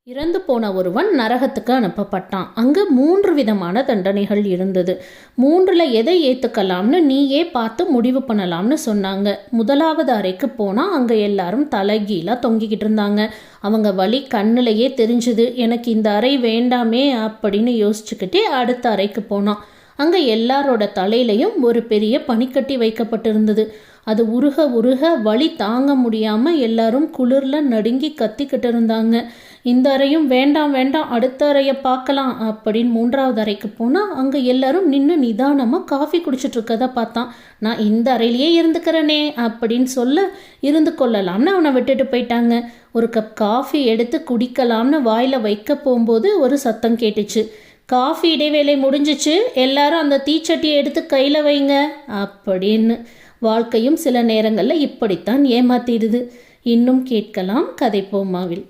இறந்து போன ஒருவன் நரகத்துக்கு அனுப்பப்பட்டான். அங்கு 3 விதமான தண்டனைகள் இருந்தது. 3ல் எதை ஏற்றுக்கலாம்னு நீயே பார்த்து முடிவு பண்ணலாம்னு சொன்னாங்க. முதலாவது அறைக்கு போனால் அங்கே எல்லாரும் தலைகீழாக தொங்கிக்கிட்டு இருந்தாங்க. அவங்க வலி கண்ணிலேயே தெரிஞ்சுது. எனக்கு இந்த அறை வேண்டாமே அப்படின்னு யோசிச்சுக்கிட்டே அடுத்த அறைக்கு போனான். அங்கே எல்லாரோட தலையிலையும் ஒரு பெரிய பனிக்கட்டி வைக்கப்பட்டிருந்தது. அது உருக உருக வலி தாங்க முடியாமல் எல்லாரும் குளிரில் நடுங்கி கத்திக்கிட்டு இருந்தாங்க. இந்த அறையும் வேண்டாம் வேண்டாம், அடுத்த அறையை பார்க்கலாம் அப்படின்னு 3வது அறைக்கு போனால் அங்கே எல்லாரும் நின்று நிதானமாக காஃபி குடிச்சிட்டு இருக்கதை பார்த்தான். நான் இந்த அறையிலேயே இருந்துக்கிறேனே அப்படின்னு சொல்ல இருந்து கொள்ளலாம்னு அவனை விட்டுட்டு போயிட்டாங்க. ஒரு கப் காஃபி எடுத்து குடிக்கலாம்னு வாயில் வைக்க போகும்போது ஒரு சத்தம் கேட்டுச்சு. காஃபி இடைவேளை முடிஞ்சிச்சு, எல்லாரும் அந்த தீச்சட்டியை எடுத்து கையில் வைங்க அப்படின்னு. வாழ்க்கையும் சில நேரங்களில் இப்படித்தான் ஏமாத்திடுது. இன்னும் கேட்கலாம் கதை போமாவில்.